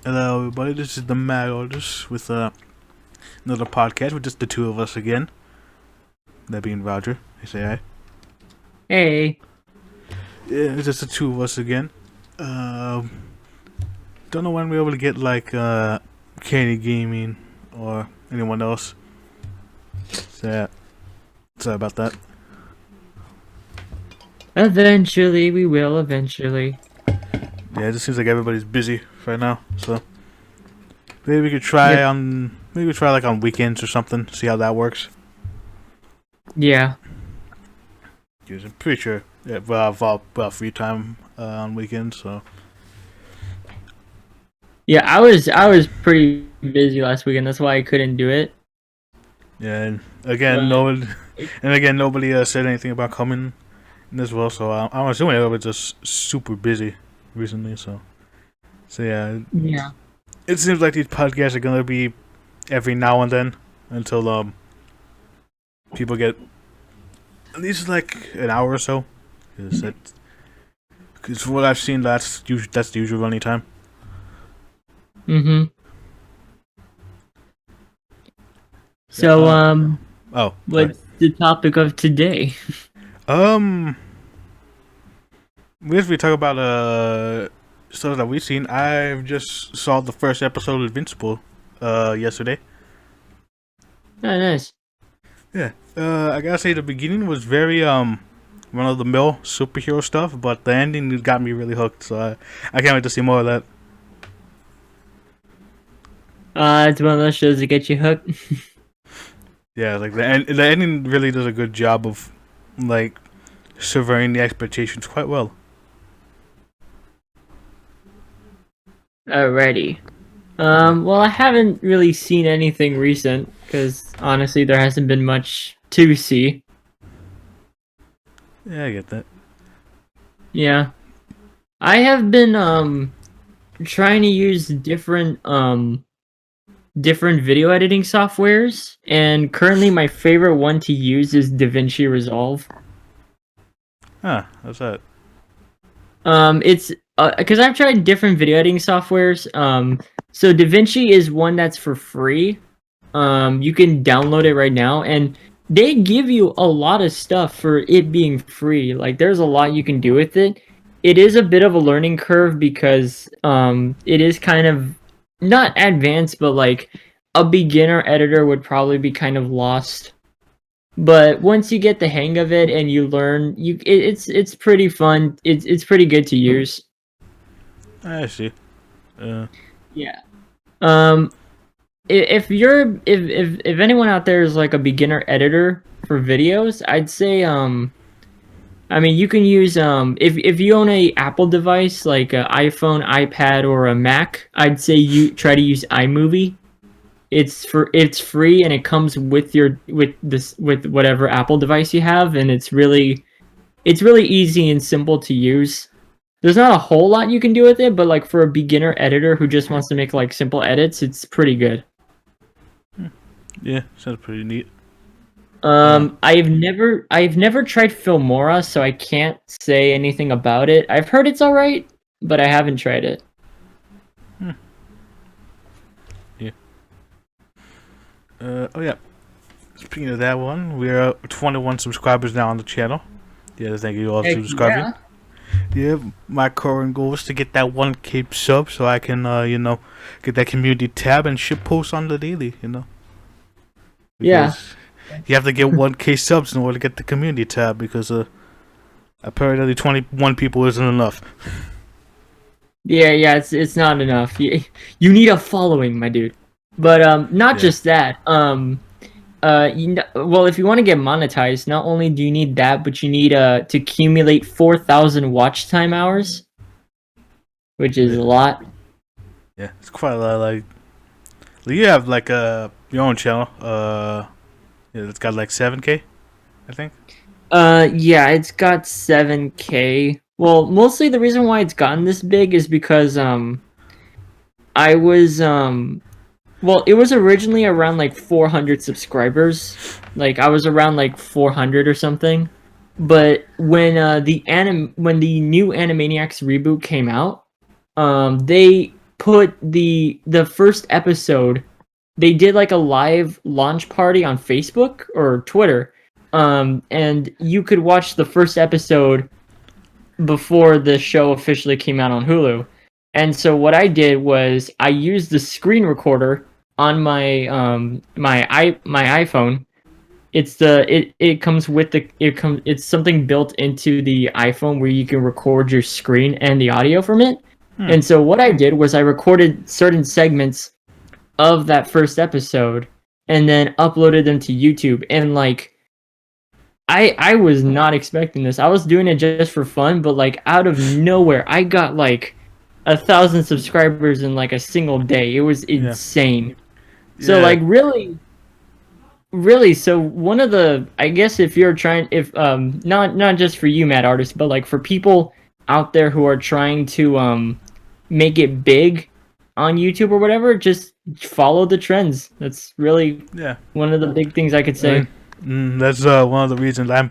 Hello, everybody. This is the Mad Artist with another podcast with just the two of us again. That being Roger. I say hi. Hey. Yeah, it's just the two of us again. Um, don't know when we're able to get like Candy Gaming or anyone else. So yeah, sorry about that. Eventually, we will eventually. Yeah, it just seems like everybody's busy right now. So maybe we could try Yep. on like on weekends or something. See how that works. Yeah. Because I'm pretty sure yeah, I've all free time on weekends. So. Yeah, I was pretty busy last weekend. That's why I couldn't do it. Yeah, and again, But no one, and again, nobody said anything about coming as well. So I'm assuming I was just super busy recently. So yeah, yeah. it seems like these podcasts are gonna be every now and then until people get at least like an hour or so. Because from what I've seen, that's the usual running time. Mhm. Yeah. So Oh, sorry. what's the topic of today? Um, if we talk about stuff that we've seen, I've just saw the first episode of Invincible yesterday. Oh, nice. Yeah. I gotta say the beginning was very run of the mill superhero stuff, but the ending got me really hooked. So I can't wait to see more of that. It's one of those shows that get you hooked. Yeah, like the ending really does a good job of like subverting the expectations quite well. Alrighty. Yeah. Well, I haven't really seen anything recent because honestly, there hasn't been much to see. Yeah, I get that. Yeah. I have been trying to use different video editing softwares, and currently my favorite one to use is Davinci Resolve. Huh? What's that? It's because I've tried different video editing softwares. So Davinci is one that's for free. You can download it right now, and they give you a lot of stuff for it being free. Like, there's a lot you can do with it. It is a bit of a learning curve because it is kind of not advanced, but like a beginner editor would probably be kind of lost. But once you get the hang of it and you learn, it's pretty fun. It's pretty good to use. I see. Uh, Yeah. Um, if anyone out there is like a beginner editor for videos, I'd say I mean you can use if you own a Apple device like an iPhone, iPad, or a Mac, I'd say you try to use iMovie. It's free and it comes with with whatever Apple device you have, and it's really easy and simple to use. There's not a whole lot you can do with it, but like for a beginner editor who just wants to make like simple edits, it's pretty good. yeah, sounds pretty neat. Uh, I've never tried Filmora, so I can't say anything about it. I've heard it's all right, but I haven't tried it. hmm, yeah. Oh yeah. Speaking of that one, we're 21 subscribers now on the channel. Yeah, thank you all for Heck subscribing. yeah. Yeah, my current goal is to get that 1K sub so I can, get that community tab and ship posts on the daily, Yeah. Because you have to get 1K subs in order to get the community tab because apparently 21 people isn't enough. Yeah, it's not enough. You need a following, my dude. But not Yeah. just that. Well, if you want to get monetized, not only do you need that, but you need to accumulate 4,000 watch time hours, which is Yeah, a lot. yeah, it's quite a lot. Like you have like your own channel. Yeah, it's got like 7K, I think. Yeah, it's got 7K. Well, mostly the reason why it's gotten this big is because I was well, it was originally around like 400 subscribers. Like I was around like 400 or something. But when the new Animaniacs reboot came out, they put the first episode. They did like a live launch party on Facebook or Twitter, and you could watch the first episode before the show officially came out on Hulu. And so what I did was I used the screen recorder on my my iPhone. It comes with it's something built into the iPhone where you can record your screen and the audio from it. And so what I did was I recorded certain segments of that first episode and then uploaded them to YouTube. And like I was not expecting this. I was doing it just for fun, but like out of nowhere, I got like 1,000 subscribers in like a single day. It was insane. So like really, so one of the, I guess if you're trying, if not just for you, Mad Artist, but like for people out there who are trying to make it big on YouTube or whatever, just follow the trends. That's really one of the big things I could say. That's one of the reasons I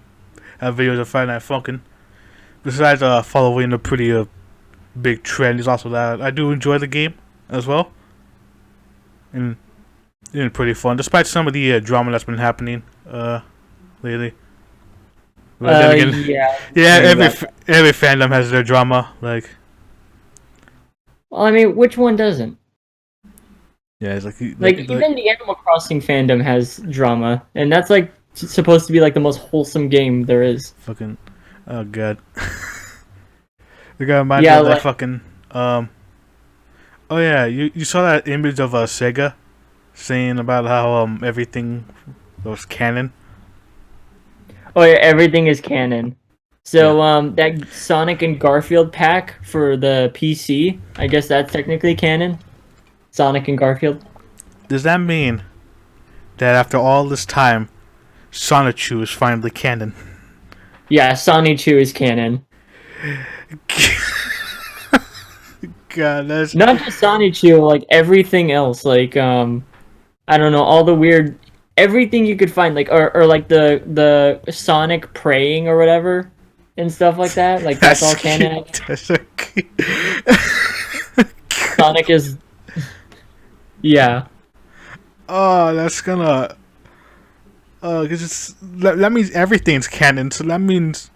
have videos of Friday Night Funkin'. Besides following a pretty big trend, is also that I do enjoy the game as well, and it's pretty fun, despite some of the drama that's been happening lately. But then again, every fandom has their drama. Like, well, I mean, which one doesn't? Yeah, it's like even the Animal Crossing fandom has drama, and that's like supposed to be like the most wholesome game there is. Fucking, oh god. The guy reminded me of that fucking oh yeah, you saw that image of Sega saying about how everything was canon. Oh yeah, everything is canon. So that Sonic and Garfield pack for the PC, I guess that's technically canon. Sonic and Garfield. Does that mean that after all this time, Sonichu is finally canon? Yeah, Sonichu is canon. God, that's not just Sonichu, like everything else. Like I don't know, all the weird, everything you could find, like or like the Sonic praying or whatever and stuff like that. Like that's all canon. That's so cute. Sonic is. Yeah. Oh, that's gonna. Cause that means everything's canon. So that means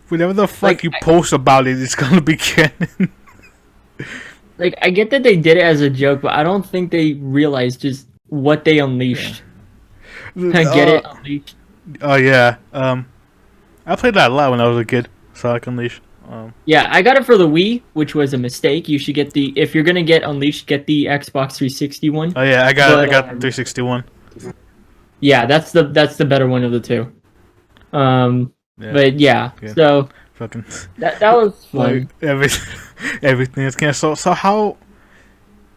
whatever the fuck like, you post about it, it's gonna be canon. Like I get that they did it as a joke, but I don't think they realized just what they unleashed. I get it. Unleashed. Oh yeah. I played that a lot when I was a kid. Sonic Unleashed. Yeah, I got it for the Wii, which was a mistake. You should get if you're gonna get Unleashed, get the Xbox 360 one. Oh yeah, I got the 360 one. Yeah, that's the better one of the two. But yeah, so fucking that was fun. Like, everything is canon. So how?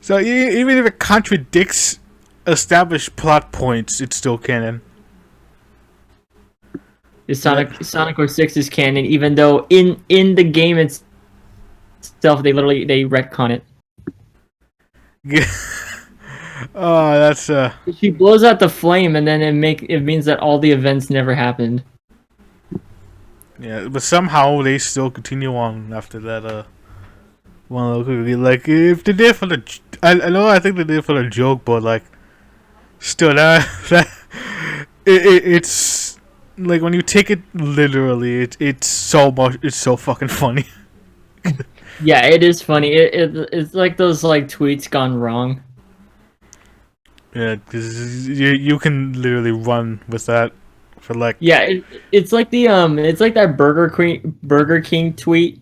So even if it contradicts established plot points, it's still canon. Sonic 06 is canon, even though in the game itself they retcon it. Oh, that's She blows out the flame, and then it means that all the events never happened. Yeah, but somehow they still continue on after that. Like if they did for the, I think they did for the joke, but like, still it's. Like when you take it literally, it's so fucking funny. Yeah, it is funny. It's like those like tweets gone wrong. Yeah, because you can literally run with that for like. Yeah, it's like the it's like that Burger King tweet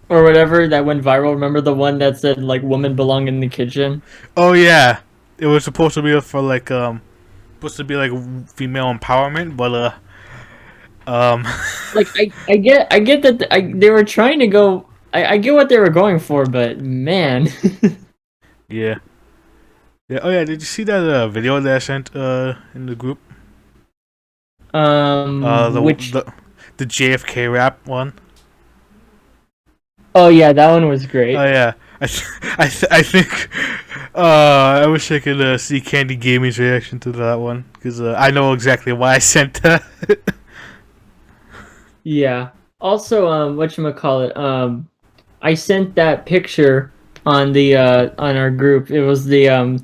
or whatever that went viral. Remember the one that said like "women belong in the kitchen"? Oh yeah, it was supposed to be for like supposed to be like female empowerment, but like I get that they were trying to go. I get what they were going for, but man. Yeah. Oh yeah, did you see that video that I sent in the group? The JFK rap one. Oh yeah, that one was great. Oh yeah, I think I wish I could see Candy Gaming's reaction to that one, because I know exactly why I sent that. Yeah. Also, whatchamacallit, I sent that picture on the on our group. It was the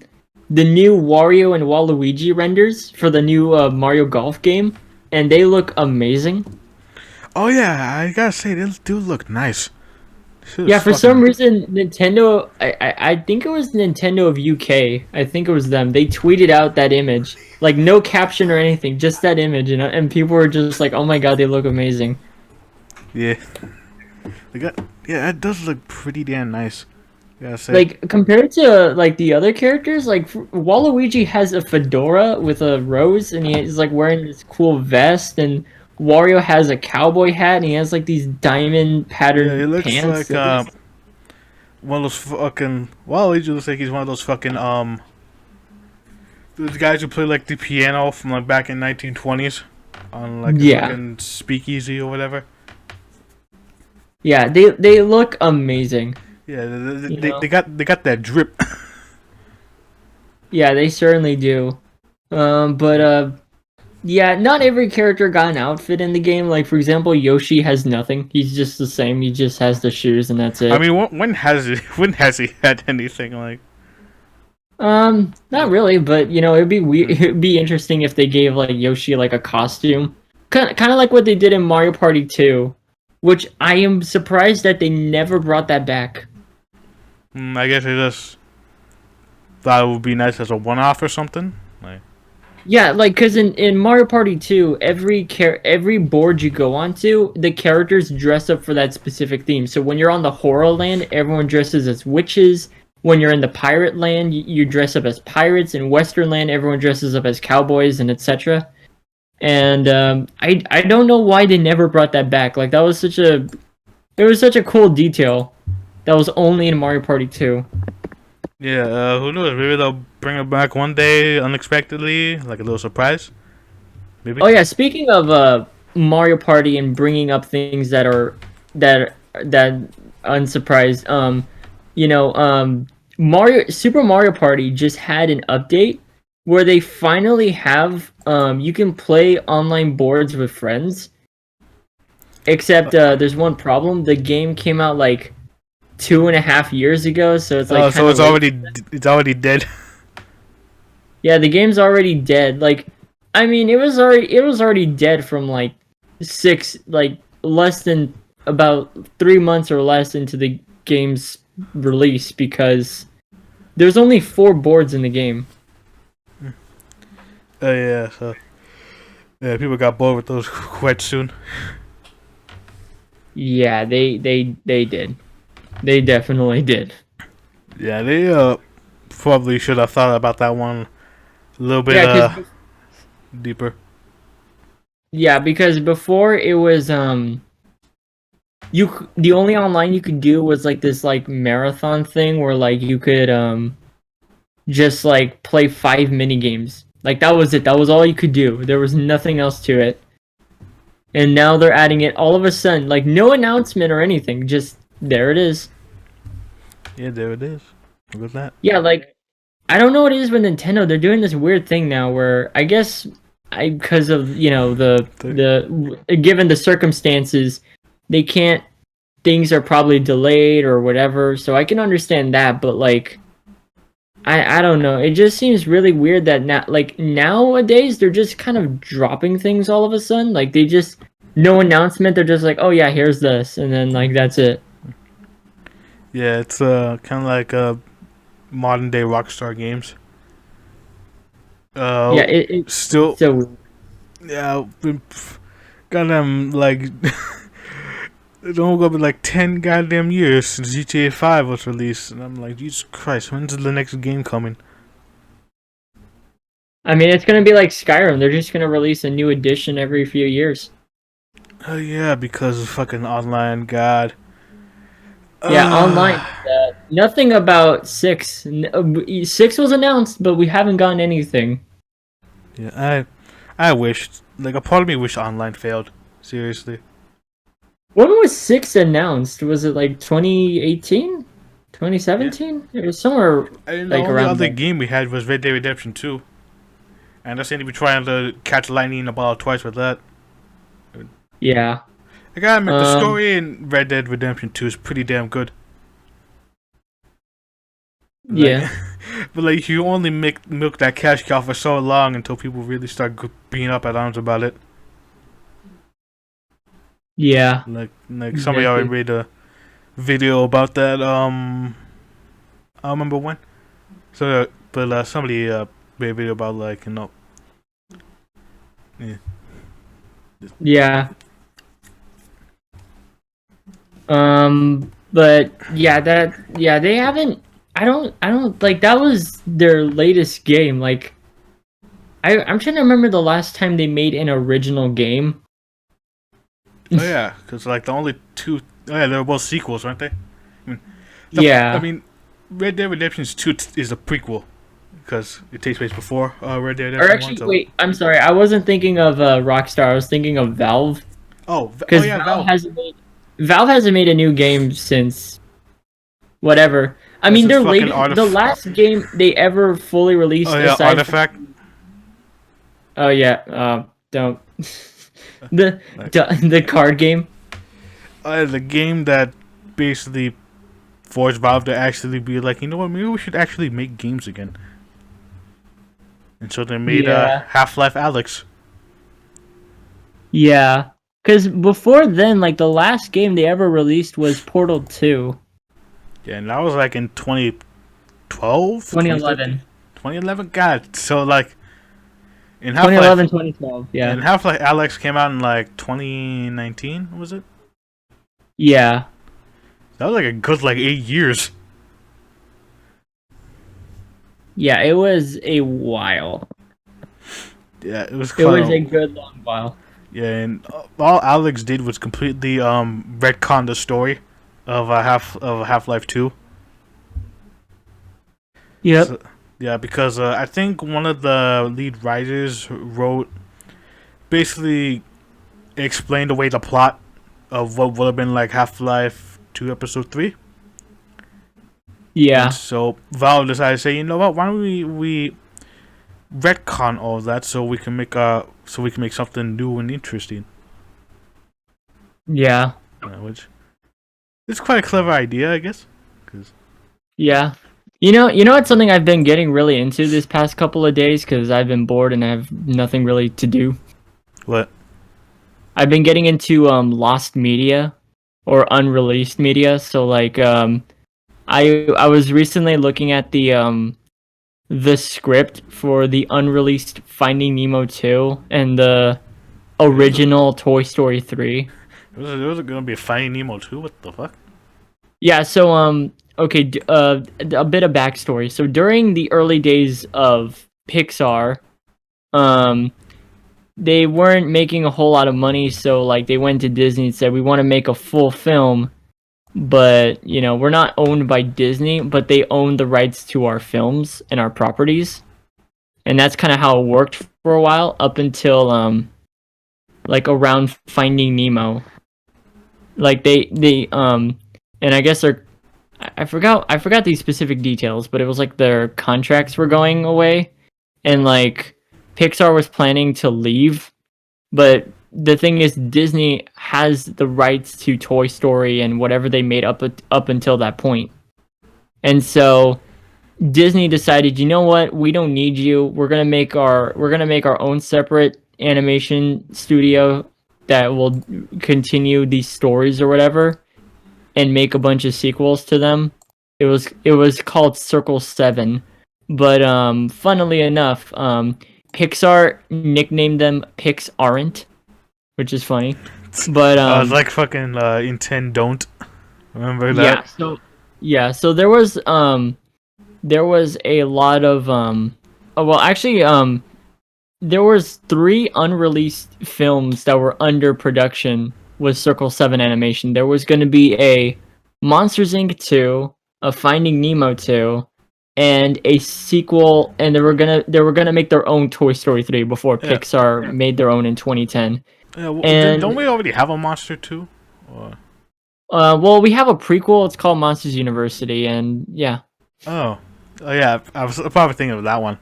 new Wario and Waluigi renders for the new Mario Golf game, and they look amazing. Oh yeah, I gotta say they do look nice. Shit is Yeah, for some fucking. reason, Nintendo. I think it was Nintendo of UK. I think it was them. They tweeted out that image, like no caption or anything, just that image, and people were just like, "Oh my god, they look amazing." Yeah, they got. Yeah, it does look pretty damn nice. I gotta say. Like compared to like the other characters, like Waluigi has a fedora with a rose, and he's like wearing this cool vest, and Wario has a cowboy hat, and he has like these diamond Yeah, it patterned looks pants. like It looks, one of those fucking. Well, he looks like he's one of those fucking those guys who play like the piano from like back in 1920s on like a yeah, fucking speakeasy or whatever. yeah, they look amazing. Yeah, You know, they got that drip. yeah, they certainly do. But yeah, not every character got an outfit in the game. Like for example, Yoshi has nothing. He's just the same. He just has the shoes, and that's I it. mean, when has he when has he had anything like? Not really, but you know, it'd be weird. It'd be interesting if they gave like Yoshi like a costume, kind of like what they did in Mario Party 2, which I am surprised that they never brought that back. I guess they just thought it would be nice as a one-off or something. Like, Yeah, like because in Mario Party 2, every board you go onto, the characters dress up for that specific theme. So when you're on the horror land, everyone dresses as witches. When you're in the pirate land, you dress up as pirates. In Western land, everyone dresses up as cowboys and etc. And I don't know why they never brought that back. Like that was such a cool detail that was only in Mario Party 2. yeah, who knows? Maybe they'll bring it back one day unexpectedly, like a little surprise. Maybe. Oh yeah, speaking of Mario Party and bringing up things that unsurprised, you know, Super Mario Party just had an update where they finally have you can play online boards with friends. Except there's one problem. The game came out like 2.5 years ago, so it's like Oh, so kind of late. it's already dead. Yeah, the game's already dead. Like, I mean, it was already dead from like less than about 3 months or less into the game's release because there's only 4 boards in the game. Oh yeah, so yeah, people got bored with those quite soon. Yeah, they did. They definitely did. Yeah, they probably should have thought about that one a little bit Yeah, because deeper. before it was the only online you could do was like this like marathon thing where like you could just like play 5 mini games. Like that was it. That was all you could do. There was nothing else to it. And now they're adding it all of a sudden, like no announcement or anything. Just there it is. Yeah, there it is. Look at that. Yeah, like I don't know what it is with Nintendo. They're doing this weird thing now where I guess because of you know the given the circumstances, they can't. Things are probably delayed or whatever. So I can understand that, but like I don't know. It just seems really weird that now like nowadays they're just kind of dropping things all of a sudden. Like they just no announcement. They're just like, oh yeah, here's this, and then like that's it. Yeah, it's kind of like modern day Rockstar games. Yeah, Still, it's so yeah, goddamn like it's only gonna be like 10 goddamn years since GTA 5 was released, and I'm like, Jesus Christ, when's the next game coming? I mean, it's gonna be like Skyrim. They're just gonna release a new edition every few years. Oh yeah, because of fucking online, God. Yeah, online. Nothing about 6. 6 was announced, but we haven't gotten anything. Yeah, I wished, like, a part of me wished online failed. Seriously. When was 6 announced? Was it like 2018? 2017? It was somewhere And the like only around other there. game we had was Red Dead Redemption 2. And I seem to be trying to catch lightning in a bottle twice with that. Yeah. I gotta admit, the Um, story in Red Dead Redemption 2 is pretty damn good. Like, Yeah. but like you only milk that cash cow for so long until people really start being up at arms about it. Yeah. Like somebody already Exactly. made a video about that. I don't remember when. So, but somebody made a video about like yeah. Yeah. But yeah, they haven't. I don't like that was their latest game. Like I'm trying to remember the last time they made an original game. Oh yeah, because like the only two. Oh yeah, they were both sequels, weren't they? I mean, I Yeah. mean, Red Dead Redemption 2 is a prequel because it takes place before Red Dead Or Redemption 1. actually, So wait. I'm sorry. I wasn't thinking of Rockstar. I was thinking of Valve oh because yeah, Valve. Valve hasn't made a new game since whatever. I That's mean, just fucking the last game they ever fully released Oh yeah, aside from Artifact. oh yeah, don't the Like, the card game. the game that basically forced Valve to actually be like, you know what, maybe we should actually make games again. And so they made Yeah. Half-Life Alex. Yeah. Because before then, like the last game they ever released was Portal 2, Yeah, and that was like in 2012, 2013, 2011. 2011. God, so like in Half-Life 2011, 2012. Yeah. and Half-Life Alex came out in like 2019, was it? Yeah. That was like a good like 8 years. Yeah. It was a while. Yeah, it was It kind was a of good long while. yeah, and all Alex did was completely retcon the story of Half-Life 2. Yep. So, yeah, because I think one of the lead writers wrote basically explained away the plot of what would have been like Half-Life 2 Episode 3. And Yeah. so Valve decided to say, you know what, why don't we retcon all of that so we can make something new and interesting. Yeah. Which is quite a clever idea, I guess. 'Cause, Yeah. You know what's something I've been getting really into this past couple of days because I've been bored and I have nothing really to do. what? I've been getting into lost media or unreleased media. So like I was recently looking at the script for the unreleased Finding Nemo 2 and the original Toy Story 3. There was gonna be a Finding Nemo 2. What the fuck? Yeah, so okay, a bit of backstory. So during the early days of Pixar, um they weren't making a whole lot of money, so like they went to Disney and said we want to make a full film, but we're not owned by Disney, but they own the rights to our films and our properties. And that's kind of how it worked for a while up until like around Finding Nemo. Like they and I guess they're I forgot these specific details, but it was like their contracts were going away and like Pixar was planning to leave, but the thing is Disney has the rights to Toy Story and whatever they made up until that point. And so Disney decided, you know what, we don't need you. We're gonna make our own separate animation studio that will continue these stories or whatever and make a bunch of sequels to them. It was called Circle 7. But funnily enough, Pixar nicknamed them Pix Aren't, which is funny. But It's like fucking Intend Don't. Remember yeah, that? so there was a lot of oh, well actually there was 3 unreleased films that were under production with Circle 7 Animation. There was going to be a Monsters Inc. 2, a Finding Nemo 2, and a sequel, and they were gonna make their own Toy Story 3 before Yeah. Pixar made their own in 2010. Yeah. Well, don't And we already have a Monster 2? Or well, we have a prequel. It's called Monsters University, and yeah, oh, yeah. I was probably thinking of that one.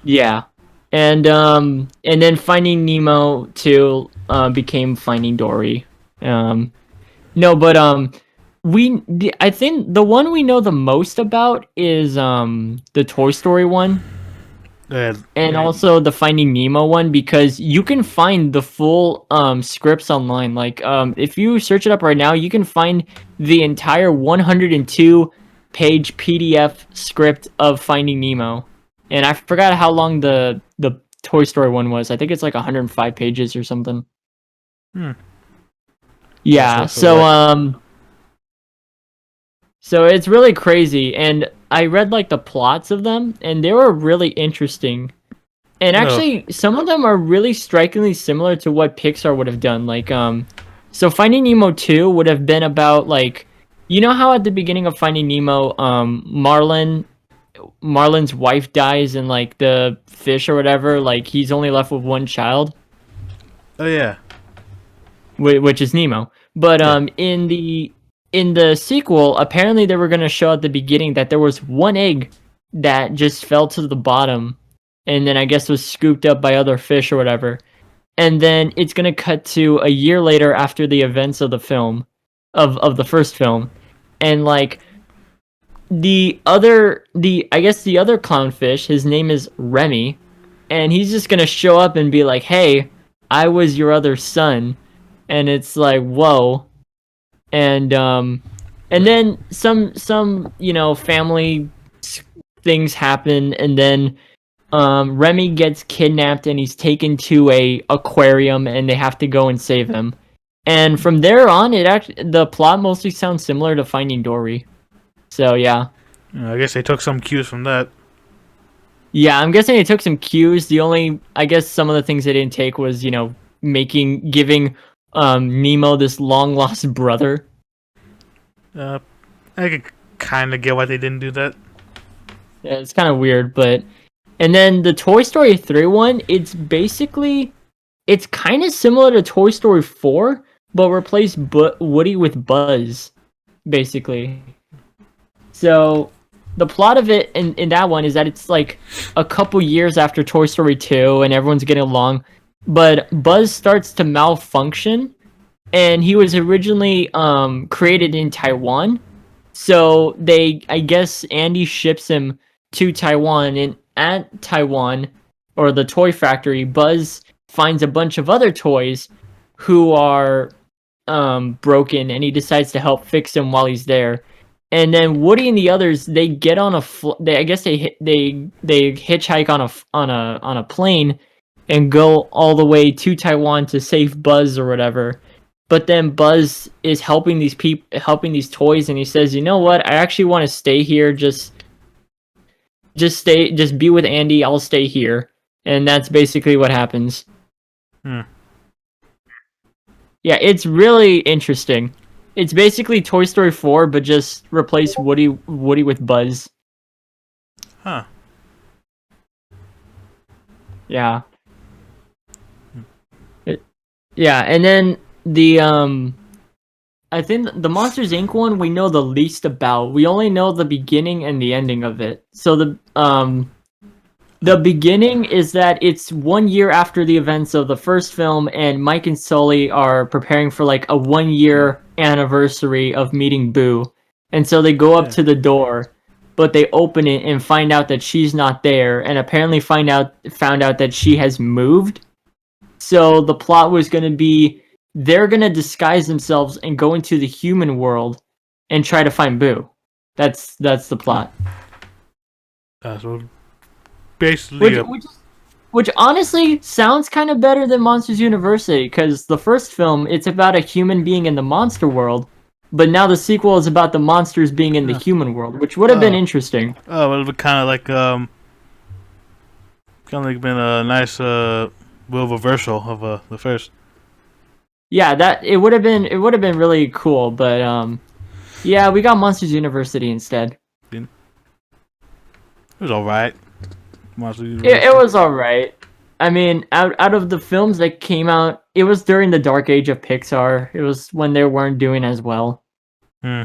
yeah, and then Finding Nemo 2 became Finding Dory. No, but I think the one we know the most about is the Toy Story one. Yeah, And also the Finding Nemo one, because you can find the full scripts online. Like if you search it up right now, you can find the entire 102 page PDF script of Finding Nemo. And I forgot how long the Toy Story one was. I think it's like 105 pages or something. Hmm. Yeah, That's right. so it's really crazy, and I read like the plots of them and they were really interesting. And Oh, actually, some of them are really strikingly similar to what Pixar would have done. Like, so Finding Nemo 2 would have been about like, you know how at the beginning of Finding Nemo, Marlin's wife dies and like the fish or whatever, like he's only left with one child, oh yeah, which is Nemo. But yeah. in the sequel, apparently they were gonna show at the beginning that there was one egg that just fell to the bottom, and then I guess was scooped up by other fish or whatever. And then it's gonna cut to a year later after the events of the film, of the first film, and like the I guess the other clownfish, his name is Remy, and he's just gonna show up and be like, "Hey, I was your other son," and it's like, whoa, and and then some family things happen, and then Remy gets kidnapped and he's taken to a aquarium and they have to go and save him. And from there on, the plot mostly sounds similar to Finding Dory. So yeah. I guess they took some cues from that. Yeah, I'm guessing they took some cues. The only I guess some of the things they didn't take was, giving Nemo this long lost brother. Uh, I could kind of get why they didn't do that. Yeah, it's kind of weird, but and then the Toy Story 3 one, it's kind of similar to Toy Story 4, but replace Woody with Buzz, basically. So the plot of it in that one is that it's like a couple years after Toy Story 2 and everyone's getting along, but Buzz starts to malfunction, and he was originally created in Taiwan. So I guess Andy ships him to Taiwan, and at Taiwan, or the toy factory, Buzz finds a bunch of other toys who are broken, and he decides to help fix them while he's there. And then Woody and the others, they get on I guess they hitchhike on a plane and go all the way to Taiwan to save Buzz or whatever. But then Buzz is helping these toys, and he says, "You know what? I actually want to stay here. Just be with Andy. I'll stay here." And that's basically what happens. Hmm. Yeah, it's really interesting. It's basically Toy Story 4, but just replace Woody with Buzz. Huh. Yeah. Yeah, and then I think the Monsters Inc. one we know the least about. We only know the beginning and the ending of it. So the beginning is that it's 1 year after the events of the first film, and Mike and Sully are preparing for like a 1 year anniversary of meeting Boo. And so they go up Yeah. to the door, but they open it and find out that she's not there, and apparently found out that she has moved. So the plot was going to be they're going to disguise themselves and go into the human world and try to find Boo. That's the plot. So basically, Which which honestly sounds kind of better than Monsters University, because the first film, it's about a human being in the monster world, but now the sequel is about the monsters being in the human world, which would have been interesting. well, it kind of like been a nice little reversal of the first. Yeah, that it would have been really cool, but yeah, we got Monsters University instead. It was all right. Monster It was all right. I mean, out of the films that came out, it was during the dark age of Pixar. It was when they weren't doing as well. Hmm.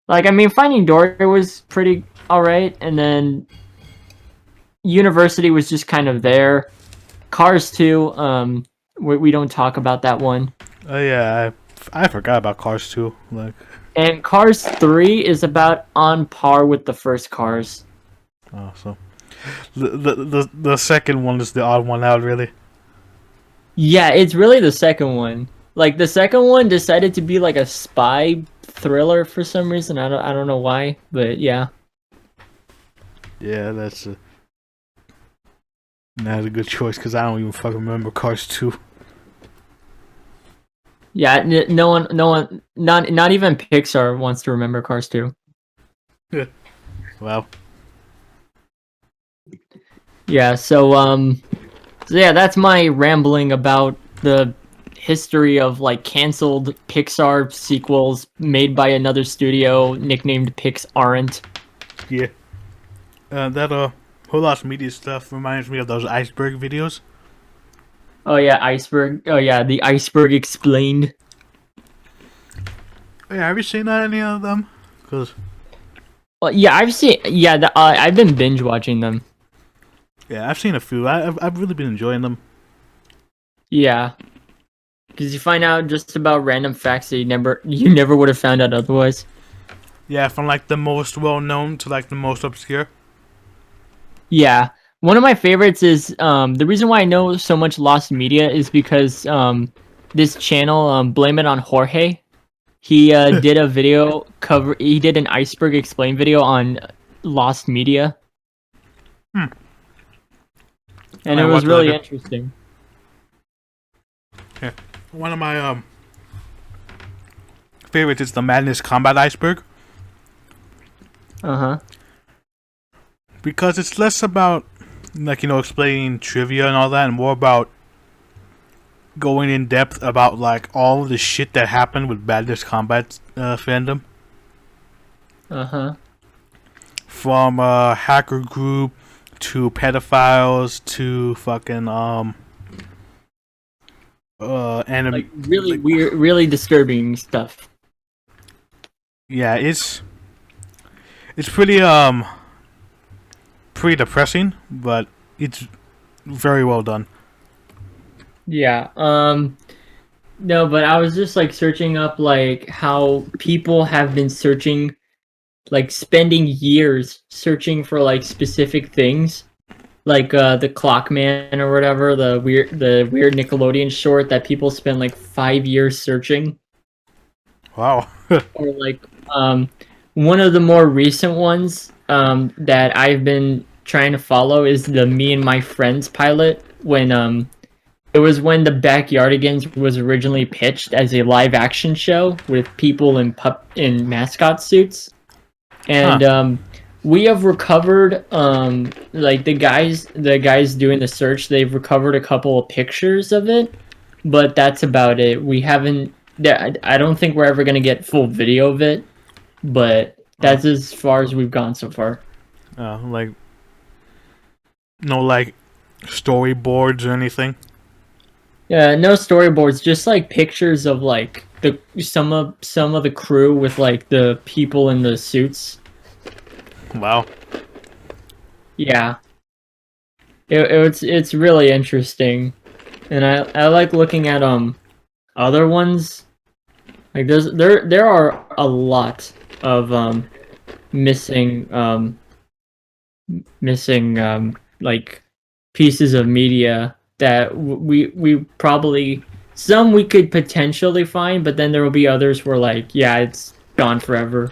Like, I mean, Finding Dory was pretty all right, and then University was just kind of there. Cars 2, we don't talk about that one. Oh yeah, I I forgot about Cars 2. Like, And Cars 3 is about on par with the first Cars. oh, so the second one is the odd one out, really. Yeah, it's really the second one. Like the second one decided to be like a spy thriller for some reason. I don't know why, but yeah. Yeah, that's a good choice because I don't even fucking remember Cars 2. Yeah, no one, not even Pixar wants to remember Cars 2. Wow. Yeah, so yeah, that's my rambling about the history of like canceled Pixar sequels made by another studio nicknamed Pixarent. Yeah. That whole lot media stuff reminds me of those iceberg videos. Oh yeah, Iceberg. Oh yeah, the Iceberg Explained. Hey, have you seen any of them? Cause Well, yeah, I've seen. Yeah, I've been binge watching them. yeah, I've seen a few. I've really been enjoying them. Yeah, because you find out just about random facts that you never would have found out otherwise. Yeah, from like the most well known to like the most obscure. Yeah, one of my favorites is the reason why I know so much lost media is because this channel Blame It on Jorge. He did a video cover. He did an Iceberg Explain video on lost media. Hmm. And I it was watched really that. interesting. Yeah. One of my favorites is the Madness Combat Iceberg Uh-huh. because it's less about like explaining trivia and all that, and more about going in depth about like all the shit that happened with Madness Combat fandom. Uh-huh. From hacker group to pedophiles to fucking Like really weird, really disturbing stuff. yeah, it's pretty pretty depressing, but it's very well done. Yeah. No, but I was just like searching up like how people have been searching, like spending years searching for like specific things, like the Clockman or whatever, the weird Nickelodeon short that people spend like 5 years searching. Wow. Or like one of the more recent ones that I've been trying to follow is the Me and My Friends pilot, when it was when the Backyardigans was originally pitched as a live action show with people in mascot suits. And we have recovered like the guys doing the search, they've recovered a couple of pictures of it, but that's about it. We haven't I don't think we're ever going to get full video of it, but that's as far as we've gone so far. Like no like storyboards or anything. Yeah, no storyboards, just like pictures of like some of the crew with like the people in the suits. Wow. Yeah. It's really interesting. And I like looking at other ones. Like there are a lot of missing like pieces of media that we probably, some we could potentially find, but then there will be others where like, yeah, it's gone forever.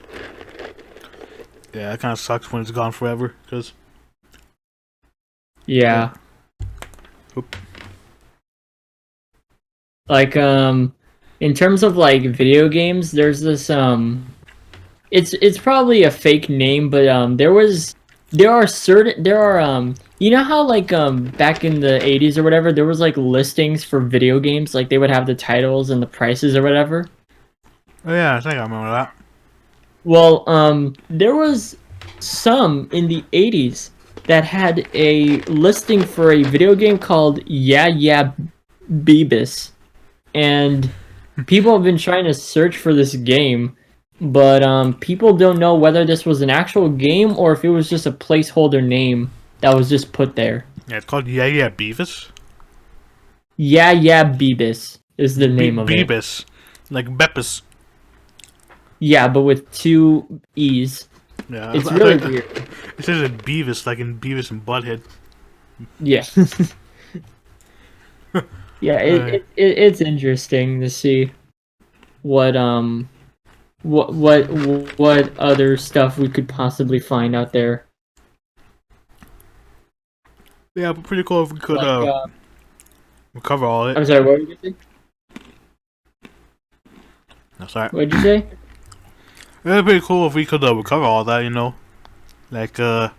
Yeah, it kind of sucks when it's gone forever, because Yeah. Oop. Like in terms of like video games, there's this it's probably a fake name, but there are you know how like back in the 80s or whatever, there was like listings for video games, like they would have the titles and the prices or whatever. Oh yeah, I think I remember that. Well, there was some in the 80s that had a listing for a video game called Yeah Yeah Beavis, and people have been trying to search for this game, but people don't know whether this was an actual game or if it was just a placeholder name that was just put there. Yeah, it's called Yeah Yeah Beavis. Yeah Yeah Beavis is the name of it. Beavis. Like Beppis. Yeah, but with 2 E's. Yeah, It's really weird. It says in Beavis, like in Beavis and Butthead. Yeah. Yeah, Uh, it's interesting to see what what other stuff we could possibly find out there. yeah, but pretty cool if we could Like recover all of I'm it. sorry, what did you say? No, sorry. What did you say? It'd be pretty cool if we could recover all that, you know, like a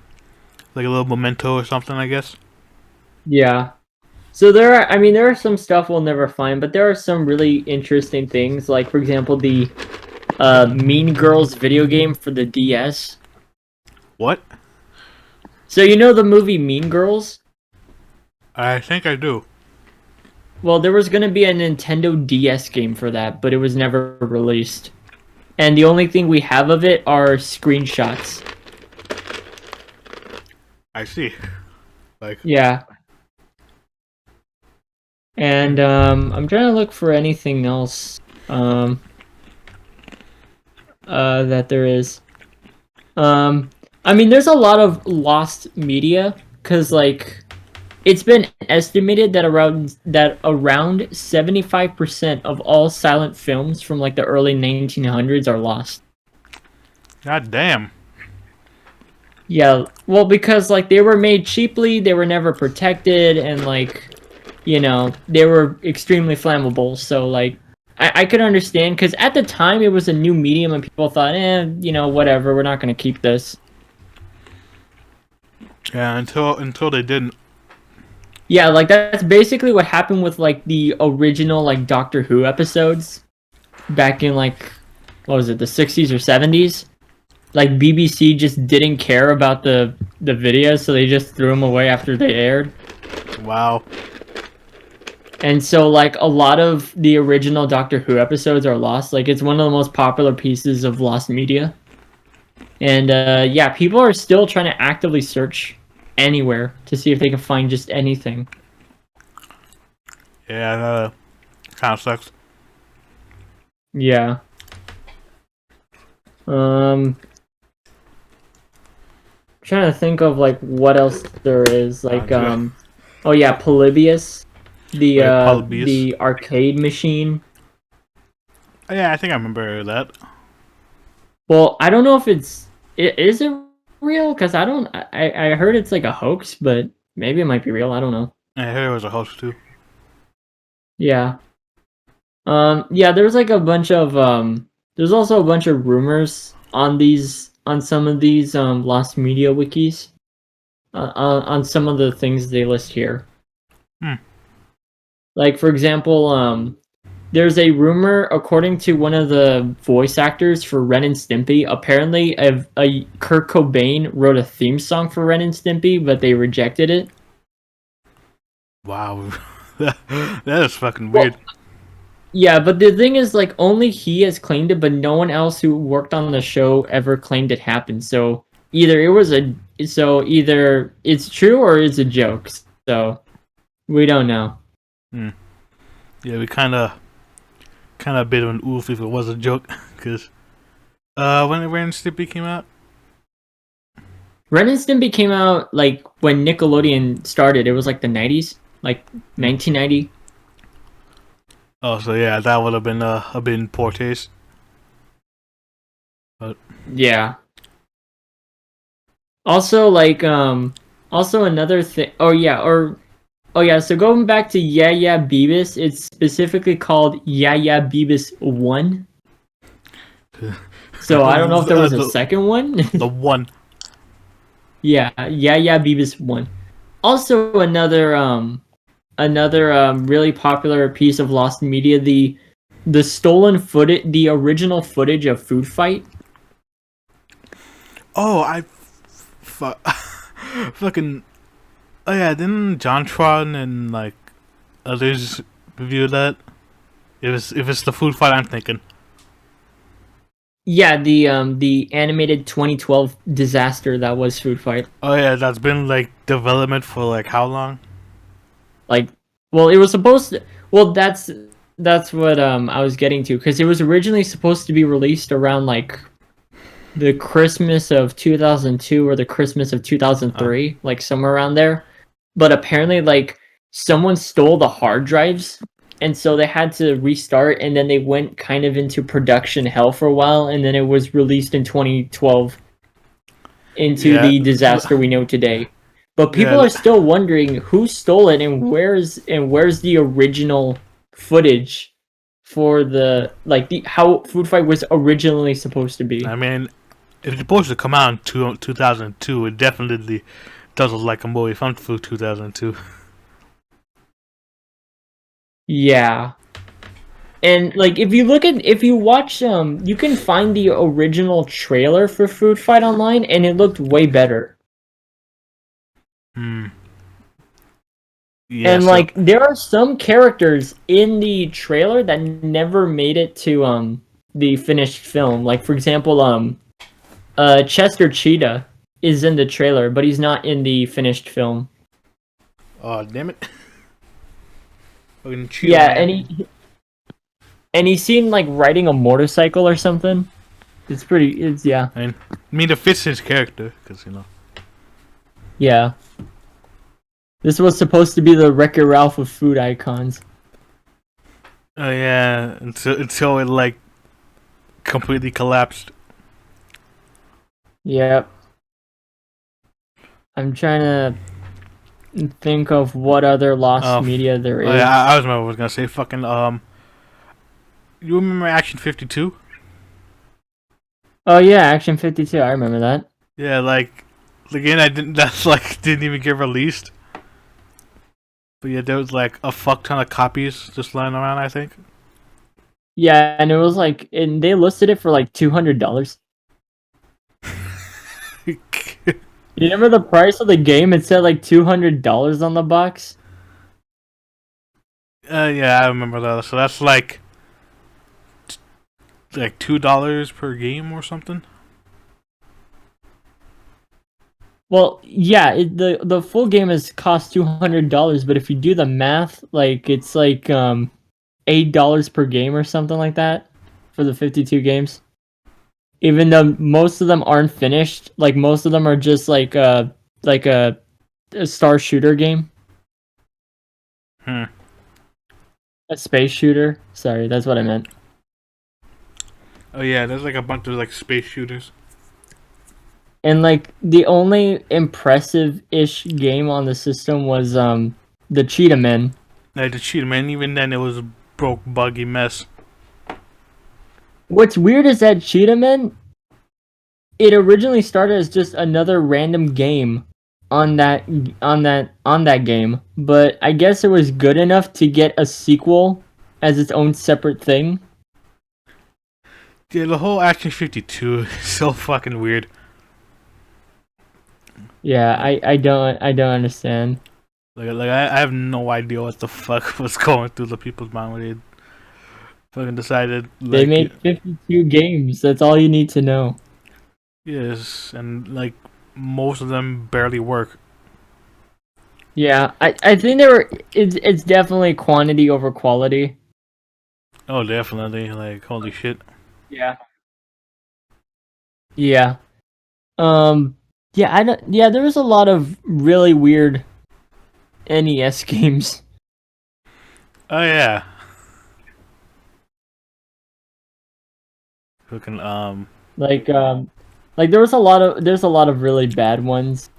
little memento or something, I guess. Yeah. So I mean, there are some stuff we'll never find, but there are some really interesting things. Like, for example, the Mean Girls video game for the DS. What? So you know the movie Mean Girls? I think I do. Well, there was going to be a Nintendo DS game for that, but it was never released. And the only thing we have of it are screenshots. I see. Like, Yeah. And I'm trying to look for anything else that there is. I mean, there's a lot of lost media because, like, it's been estimated that around 75% of all silent films from like the early 1900s are lost. god damn. Yeah, well, because like they were made cheaply, they were never protected, and like, you know, they were extremely flammable. So like, I could understand because at the time it was a new medium, and people thought, you know, whatever, we're not gonna keep this. Yeah, until they didn't. Yeah, like that's basically what happened with like the original like Doctor Who episodes back in like what was it, the 60s or 70s? Like BBC just didn't care about the videos, so they just threw them away after they aired. Wow. And so like a lot of the original Doctor Who episodes are lost. Like it's one of the most popular pieces of lost media. And yeah, people are still trying to actively search anywhere to see if they can find just anything. Yeah, that kind of sucks. Yeah. Trying to think of like what else there is. Like oh yeah, Polybius, Polybius. the arcade machine. Oh, yeah, I think I remember that. Well, I don't know if is it real, because I heard it's like a hoax, but maybe it might be real. I don't know. I heard it was a host too. Yeah. Yeah, there's like a bunch of there's also a bunch of rumors on some of these lost media wikis on some of the things they list here. Like for example, there's a rumor, according to one of the voice actors for Ren and Stimpy, apparently a Kurt Cobain wrote a theme song for Ren and Stimpy, but they rejected it. Wow. That is fucking weird. Well, yeah, but the thing is, like, only he has claimed it, but no one else who worked on the show ever claimed it happened. So either it's true or it's a joke. So we don't know. Yeah, we kind of a bit of an oof if it was a joke, because when Ren and Stimpy came out. Ren and Stimpy came out like when Nickelodeon started. It was like the 90s, like 1990. Oh, so yeah, that would have been a bit in poor taste. But yeah. Also, like, also another thing. Oh yeah. So going back to Yeah Yeah Beavis, it's specifically called Yeah Yeah Beavis 1. So I don't know if there was a second one. The one. Yeah, Yeah Yeah Beavis 1. Also another really popular piece of lost media, the stolen footage, the original footage of Food Fight. Oh, fucking. Oh yeah, didn't JonTron and like others review that? If it's the food fight I'm thinking. Yeah, the animated 2012 disaster that was Food Fight. Oh yeah, that's been like development for like how long? Like, well, it was supposed to. Well, That's what I was getting to, because it was originally supposed to be released around like the Christmas of 2002 or the Christmas of 2003, like somewhere around there. But apparently, like someone stole the hard drives, and so they had to restart, and then they went kind of into production hell for a while, and then it was released in 2012 into Yeah, the disaster we know today. But people yeah, are still wondering who stole it and where's the original footage for the how Food Fight was originally supposed to be. I mean, if it's supposed to come out in 2002, it definitely does look like a movie from 2002. Yeah. And like if you watch you can find the original trailer for Food Fight online and it looked way better. Hmm. Yeah, And so like there are some characters in the trailer that never made it to the finished film. Like for example, Chester Cheetah is in the trailer, but he's not in the finished film. oh damn it. Fucking Cheetah Yeah, Man. and he's seen like riding a motorcycle or something. It's yeah. I mean, it fits his character, because, you know. Yeah. This was supposed to be the Wreck-It Ralph of food icons. Oh, yeah, until it, like, completely collapsed. Yep. I'm trying to think of what other lost media there is. Oh, yeah, I was gonna say fucking, you remember Action 52? Oh yeah, Action 52, I remember that. Yeah, like, again, didn't even get released. But yeah, there was like a fuck ton of copies just lying around, I think. Yeah, and it was like, and they listed it for like $200. You remember the price of the game? It said like $200 on the box. Yeah, I remember that. So that's like $2 per game or something. Well, yeah, the full game is cost $200, but if you do the math, like it's like $8 per game or something like that for the 52 games. Even though most of them aren't finished, like most of them are just like a star shooter game. Hmm. A space shooter. Sorry, that's what I meant. Oh yeah, there's like a bunch of like space shooters. And like the only impressive-ish game on the system was the Cheetah Men. Like the cheetah man, even then it was a broke, buggy mess. What's weird is that Cheetah Men, it originally started as just another random game on that game, but I guess it was good enough to get a sequel as its own separate thing. Yeah, the whole Action 52 is so fucking weird. Yeah, I don't understand. I have no idea what the fuck was going through the people's mind when they fucking decided They like made 52 games. That's all you need to know. yes, and like most of them barely work. Yeah, I think it's definitely quantity over quality. Oh, definitely. Like holy shit. Yeah. Yeah. Yeah, I don't yeah, there was a lot of really weird NES games. Oh yeah. Fucking Like there's a lot of really bad ones.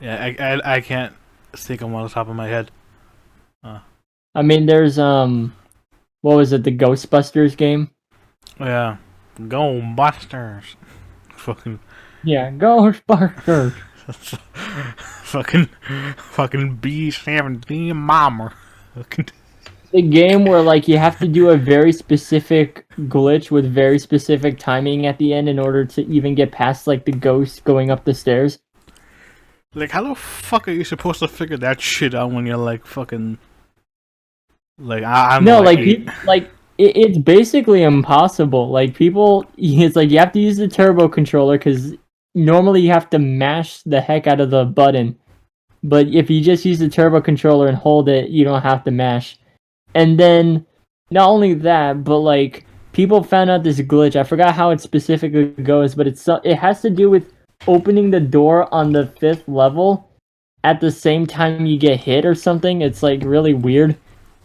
yeah, I can't think of one on the top of my head. I mean, there's what was it, the Ghostbusters game? Oh yeah. Go Busters. Fucking Yeah, Ghostbusters. fucking B-17 bomber. Fucking The game where like you have to do a very specific glitch with very specific timing at the end in order to even get past like the ghost going up the stairs. like how the fuck are you supposed to figure that shit out when you're like fucking like I'm No, like like eight. it's basically impossible. Like people, it's like you have to use the turbo controller because normally you have to mash the heck out of the button, but if you just use the turbo controller and hold it, you don't have to mash. And then not only that, but like people found out this glitch. I forgot how it specifically goes, but it has to do with opening the door on the 5th level at the same time you get hit or something. It's like really weird.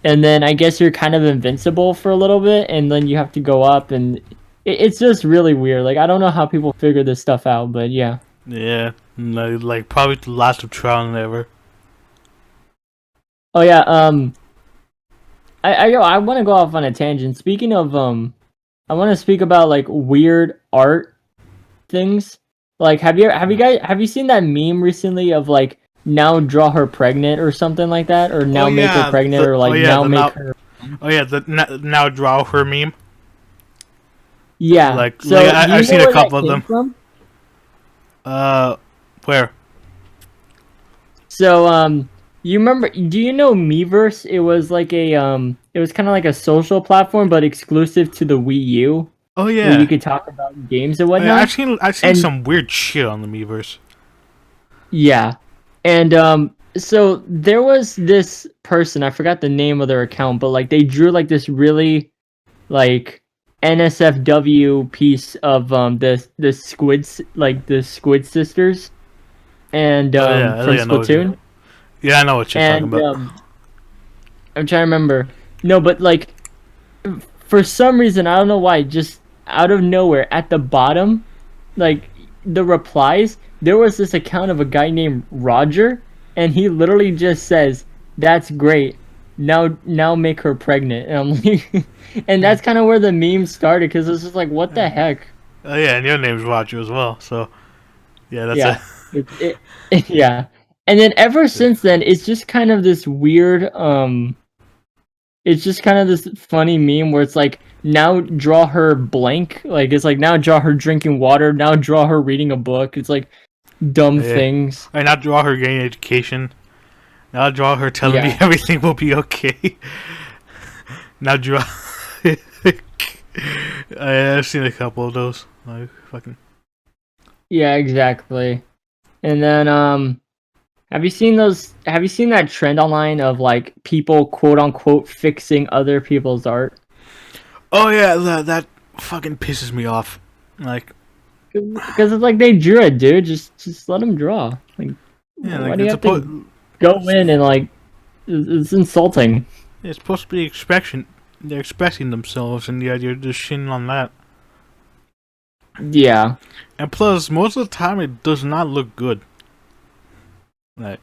And then I guess you're kind of invincible for a little bit, and then you have to go up, and it's just really weird. Like, I don't know how people figure this stuff out, but yeah. Yeah, like probably the last of trial and ever. Oh yeah, I want to go off on a tangent. Speaking of I want to speak about like weird art things. Like, have you seen that meme recently of like now draw her pregnant or something like that, or Oh now make her yeah, pregnant, or like now the make now. her. Oh yeah, the now draw her meme. Yeah. Like So do you I've know seen a where that couple of came them. from? Where? So you remember? Do you know Miiverse? It was like it was kind of like a social platform, but exclusive to the Wii U, Oh where you yeah. could talk about games and Oh, yeah, whatnot. I've seen And some weird shit on the Miiverse. yeah, and so there was this person, I forgot the name of their account, but like they drew like this really like NSFW piece of the squids, like the Squid Sisters, and Oh from yeah, I know what you. Splatoon. Yeah, I know what you're talking And about. I'm trying to remember. No, but like for some reason, I don't know why, just out of nowhere at the bottom, like the replies, there was this account of a guy named Roger, and he literally just says, "That's great. Now make her pregnant." And I'm like, and that's kind of where the meme started, because it's just like, what the heck? Oh yeah, and your name's Roger as well. So yeah, that's a. Yeah, yeah. And then ever since then, it's just kind of this weird it's just kind of this funny meme where it's like now draw her blank, like it's like now draw her drinking water, now draw her reading a book. It's like dumb Yeah. things. I not draw her getting education. Now draw her telling me Yeah, everything will be okay. Now draw. I've seen a couple of those. Like fucking. yeah, exactly. And then have you seen those, have you seen that trend online of like people quote unquote fixing other people's art? Oh yeah, that fucking pisses me off. Like Because it's like they drew it, dude. Just let them draw. Like, yeah, why like do you it's have to go in and like it's insulting? it's supposed to be expression. They're expressing themselves, and yet you're just shitting on that. Yeah. And plus, most of the time, it does not look good. Like,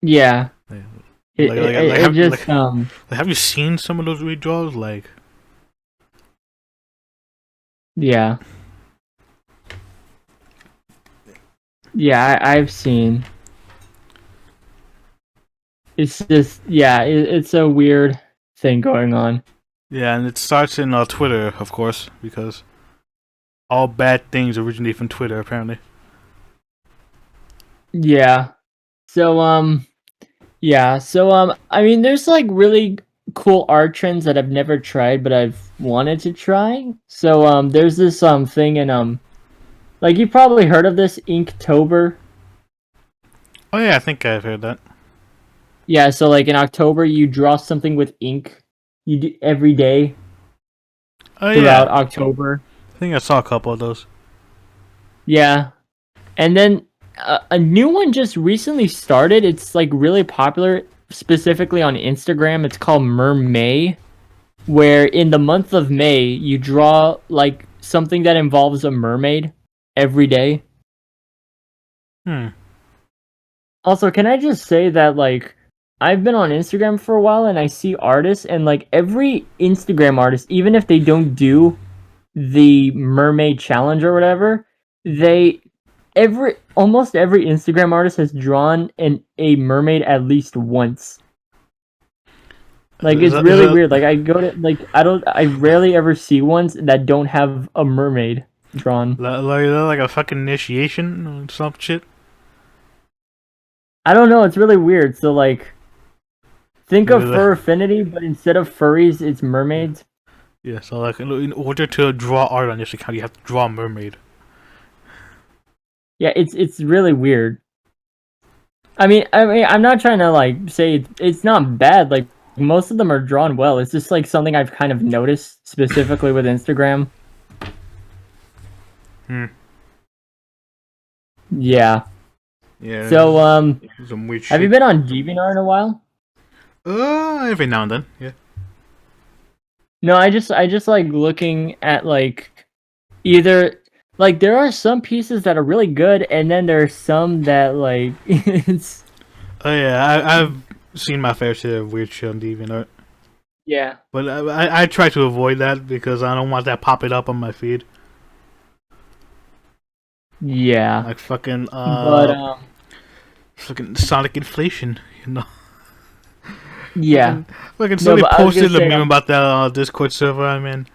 Yeah. like, It just have you seen some of those redraws? Like, yeah. Yeah, I've seen. It's just yeah, it's a weird thing going on. yeah, and it starts in Twitter, of course, because all bad things originate from Twitter, apparently. Yeah. So I mean there's like really cool art trends that I've never tried but I've wanted to try. So there's this thing in like you probably heard of this Inktober. Oh yeah, I think I've heard that. Yeah, so like in October you draw something with ink. You do every day Oh throughout yeah, October. I think I saw a couple of those. Yeah. And then a new one just recently started. It's like really popular, specifically on Instagram. It's called Mermay, where in the month of May you draw like something that involves a mermaid every day. Hmm. Also, can I just say that like I've been on Instagram for a while and I see artists, and like every Instagram artist, even if they don't do the mermaid challenge or whatever, they almost every Instagram artist has drawn a mermaid at least once. Like Is it's that, is really that, weird. Like I rarely ever see ones that don't have a mermaid drawn. like a fucking initiation or some shit? I don't know, it's really weird. So like think of Yeah, Fur Affinity, but instead of furries, it's mermaids. yeah, so like in order to draw art on this account, you have to draw a mermaid. Yeah, it's really weird. I'm not trying to like say it's not bad. Like most of them are drawn well. It's just like something I've kind of noticed specifically with Instagram. Hmm. Yeah. Yeah. So Some weird have you shit. been on DeviantArt in a while? Every now and then. Yeah. No, I just like looking at like either like there are some pieces that are really good, and then there are some that like it's Oh yeah, I've seen my fair share of weird shit on DeviantArt, yeah. but I try to avoid that because I don't want that popping up on my feed. Yeah. Like fucking But fucking Sonic inflation, you know. yeah. Fucking No, somebody but I was gonna posted a say meme about that Discord server I'm in.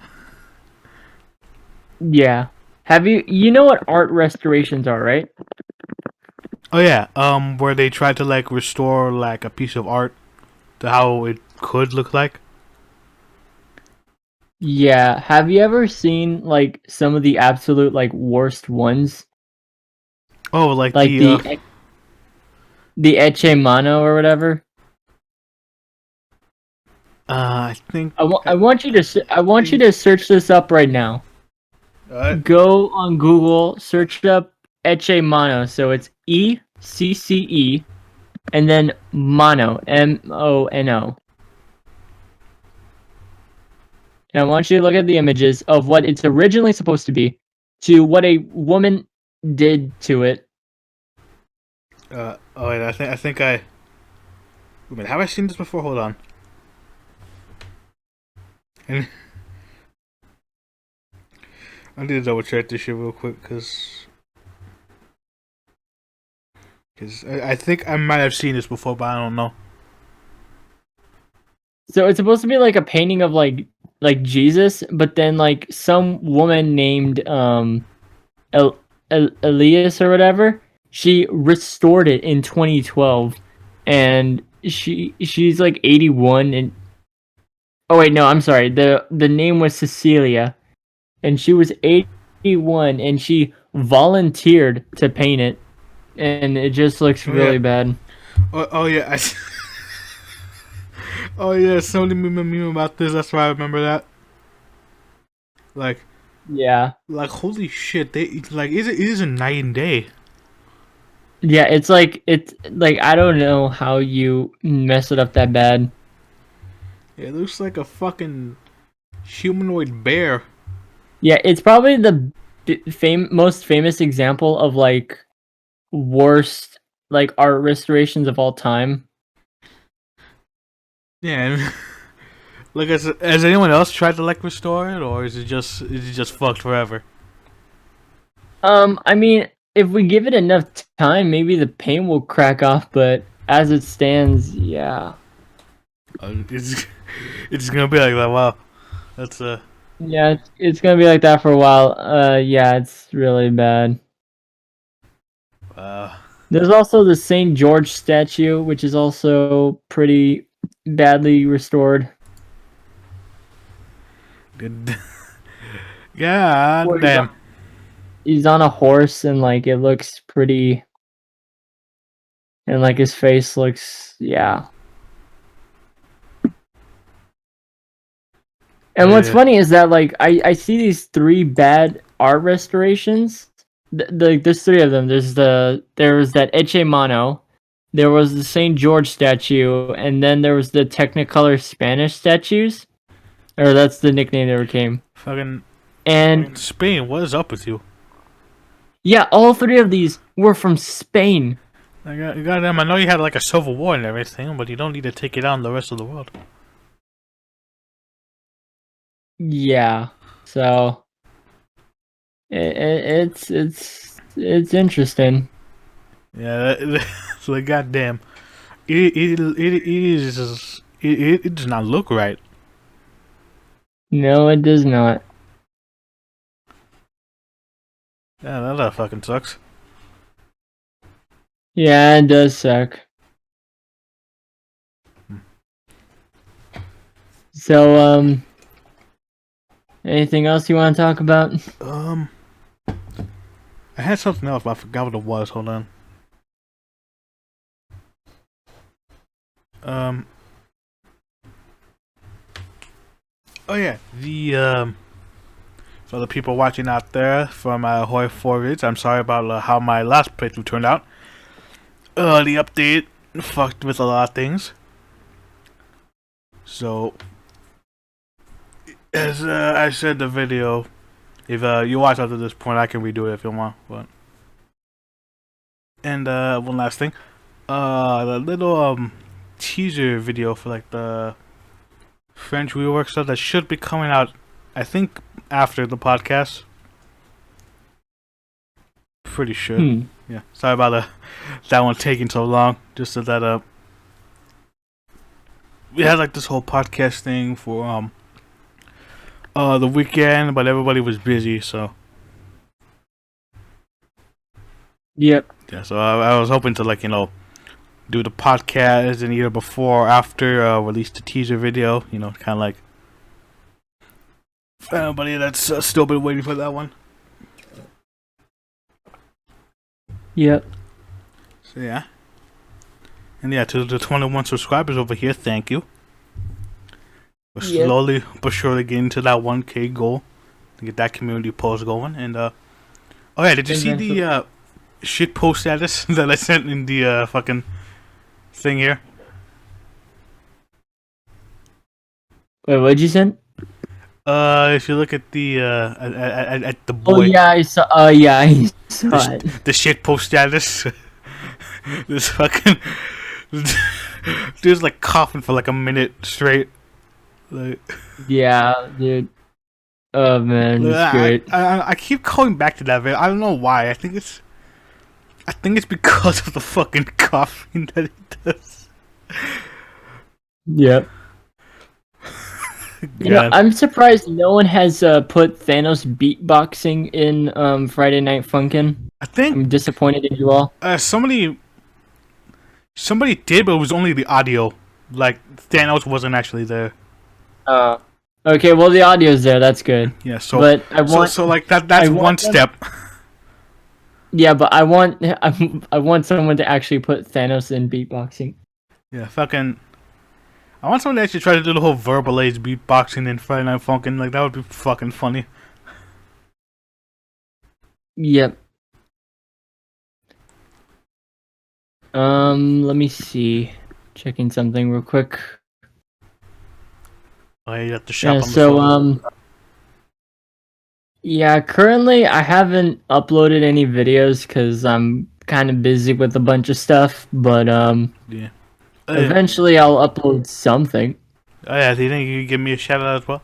yeah. Have you know what art restorations are, right? Oh yeah, where they try to like restore like a piece of art to how it could look like. Yeah. Have you ever seen like some of the absolute like worst ones? Oh, like Like the Eche Mano or whatever? I think I want you to I want you to search this up right now. uh, Go on Google, search up Eche Mano. So it's ECCE and then Mono, Mono. And I want you to look at the images of what it's originally supposed to be to what a woman did to it. oh wait, I think I wait a minute, have I seen this before? Hold on. And I need to double check this shit real quick because I think I might have seen this before, but I don't know. So it's supposed to be like a painting of like Jesus, but then like some woman named Elias or whatever, she restored it in 2012, and she's like 81 and oh wait no I'm sorry the name was Cecilia, and she was 81 and she volunteered to paint it, and it just looks Oh yeah, really bad. oh yeah, oh yeah. Somebody made a meme about this. That's why I remember that. Like, Yeah. holy shit! They like it is a night and day. Yeah, it's like I don't know how you mess it up that bad. It looks like a fucking humanoid bear. Yeah, it's probably the most famous example of like worst like art restorations of all time. Yeah. And, like, has anyone else tried to like restore it, or is it just fucked forever? I mean, if we give it enough time, maybe the paint will crack off, but as it stands, yeah. It's it's gonna be like that. Wow, that's Yeah, it's gonna be like that for a while. Yeah, it's really bad. uh, There's also the St. George statue, which is also pretty badly restored. good. Yeah, Where damn. he's on a horse and like it looks pretty, and like his face looks, yeah. Oh And what's yeah. funny is that like I see these three bad art restorations. There's three of them. There was that Eche Mano, there was the St. George statue, and then there was the Technicolor Spanish statues, or that's the nickname they became. Fucking And Spain, what is up with you? yeah, all three of these were from Spain. Goddamn, I know you had like a civil war and everything, but you don't need to take it out on the rest of the world. Yeah, so it's interesting. Yeah, so like goddamn, it is it does not look right. No, it does not. Yeah, that fucking sucks. Yeah, it does suck. So, anything else you want to talk about? Um, I had something else, but I forgot what it was. Hold on. Um. Oh yeah. For the people watching out there from Hoi 4 vids, I'm sorry about how my last playthrough turned out. The update fucked with a lot of things. So, as I said in the video, if you watch up to this point, I can redo it if you want. But and one last thing, the little teaser video for like the French rework stuff that should be coming out, I think, after the podcast. Pretty sure. Yeah. Sorry about that one taking so long. Just so that we had like this whole podcast thing for the weekend, but everybody was busy, so Yep. yeah. So I was hoping to do the podcast and either before or after release the teaser video. Kind of like for anybody that's still been waiting for that one. Yep. So yeah. And yeah, to the 21 subscribers over here, thank you. We're slowly but surely getting to that 1K goal to get that community post going. And oh yeah, did you see the shit post status that I sent in the fucking thing here? Wait, what'd you send? If you look at the at the boy. Oh yeah, I saw. Yeah, I saw it. The shit post status. This fucking dude's like coughing for like a minute straight. Like, yeah, dude. Oh man, it's great. I keep going back to that video. I don't know why. I think it's because of the fucking coughing that he does. Yep. I'm surprised no one has put Thanos beatboxing in Friday Night Funkin'. I'm disappointed in you all. Somebody did, but it was only the audio. Like Thanos wasn't actually there. Okay, well the audio's there. That's good. Yeah. So, but I want so like that's one step. Yeah, but I want someone to actually put Thanos in beatboxing. Yeah, fucking. I want someone to actually try to do the whole verbalized beatboxing in Friday Night Funkin'. Like, that would be fucking funny. Yep. Let me see. Checking something real quick. Oh, yeah, you got the shop on the phone. Yeah, currently I haven't uploaded any videos because I'm kind of busy with a bunch of stuff, but yeah. Eventually I'll upload something. Oh yeah, do you think you could give me a shout out as well?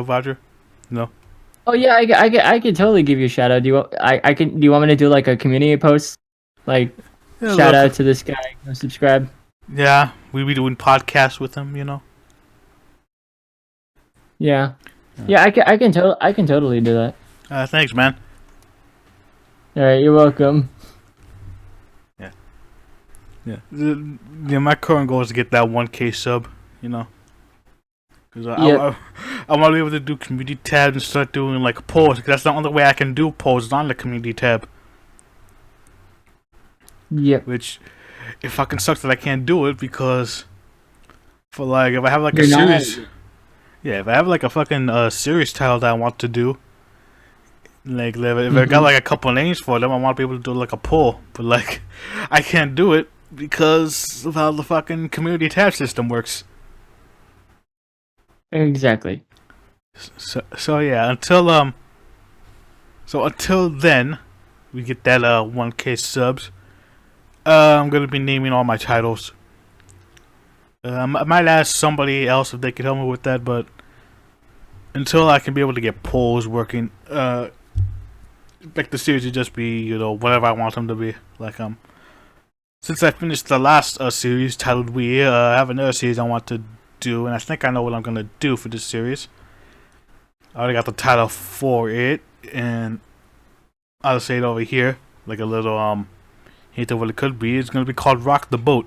Roger? No. Oh yeah, I could totally give you a shout out. Do you want me to do like a community post? Like shout out to this guy, go subscribe. Yeah, we be doing podcasts with him, Yeah. Yeah, I can totally do that. Thanks, man. Alright, you're welcome. Yeah, my current goal is to get that 1K sub, because I want to be able to do community tabs and start doing like polls, because that's the only way I can do polls on the community tab. Yep. Which, it fucking sucks that I can't do it, because for like, if I have like a series, if I have like a fucking series title that I want to do, like if I got like a couple names for them, I want to be able to do like a poll, but like, I can't do it because of how the fucking community tab system works. Exactly. So yeah, until then, we get that 1K subs. I'm gonna be naming all my titles. I might ask somebody else if they could help me with that, but until I can be able to get polls working, like the series would just be whatever I want them to be. Like since I finished the last series titled We, I have another series I want to do, and I think I know what I'm gonna do for this series. I already got the title for it, and I'll say it over here, like a little hint of what it could be. It's gonna be called Rock the Boat.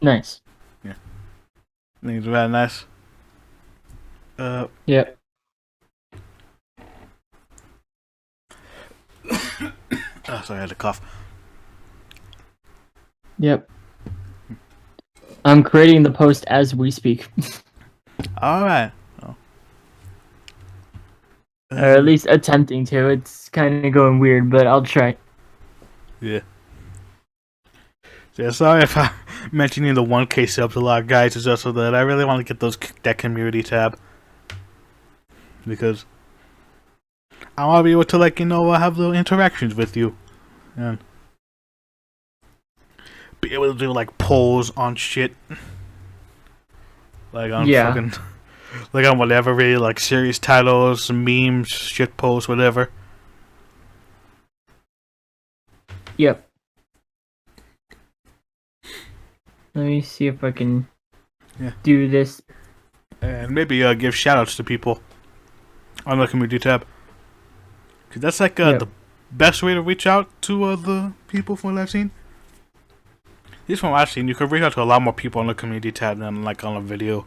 Nice. Yeah. I think it's very nice. Yep. Sorry, I had a cough. Yep. I'm creating the post as we speak. Alright. Or at least attempting to. It's kind of going weird, but I'll try. Yeah. Yeah, sorry if I'm mentioning the 1K subs a lot, guys. It's just so that I really want to get that community tab. Because I want to be able to, like, have little interactions with you. And be able to do, like, polls on shit. Like, on fucking... Like, on whatever, really, like, series titles, memes, shit posts, whatever. Yep. Let me see if I can do this. And maybe give shoutouts to people on the community tab. Because that's, like, the best way to reach out to the people from what I've seen. At least from what I've seen, you could reach out to a lot more people on the community tab than, like, on a video.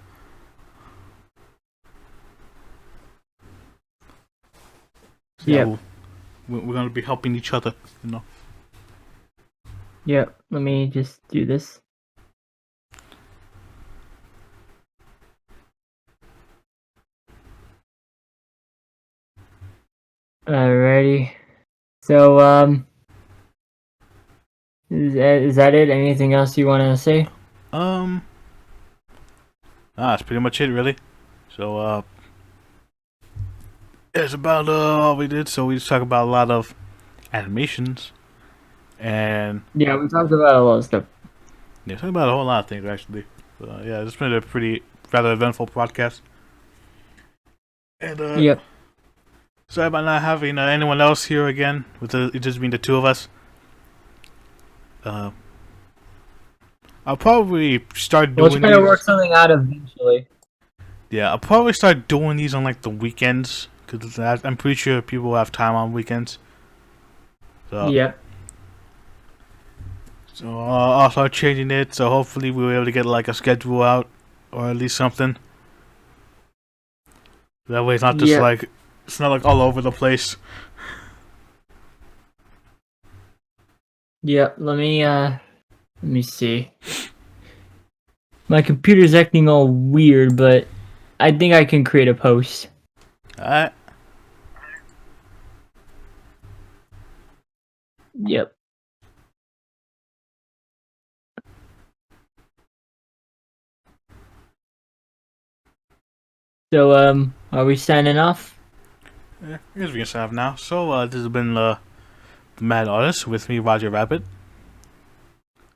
Yeah, we're going to be helping each other, Yep, let me just do this. Alrighty. So, is that it? Anything else you want to say? That's pretty much it, really. So, it's about all we did. So we just talk about a lot of animations, and Yeah, we talked about a lot of stuff. yeah, talk about a whole lot of things actually. Yeah, it's been a rather eventful podcast. And Yep. sorry about not having anyone else here again. With it just being the two of us. I'll probably start doing. We'll try to work something out eventually. Yeah, I'll probably start doing these on like the weekends because I'm pretty sure people have time on weekends. So Yep. So I'll start changing it. So hopefully we'll be able to get like a schedule out, or at least something. That way it's not just like it's not like all over the place. Yep. Let me see. My computer's acting all weird, but I think I can create a post. Alright. Yep. So, are we signing off? Yeah, I guess we can sign off now. So, this has been the Mad Artist with me, Roger Rabbit.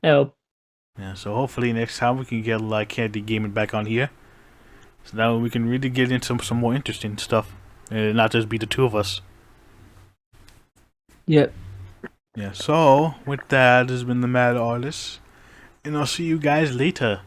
Oh. Yeah, so hopefully next time we can get like Candy Gaming back on here. So now we can really get into some more interesting stuff. And not just be the two of us. Yep. Yeah, so with that, this has been the Mad Artist. And I'll see you guys later.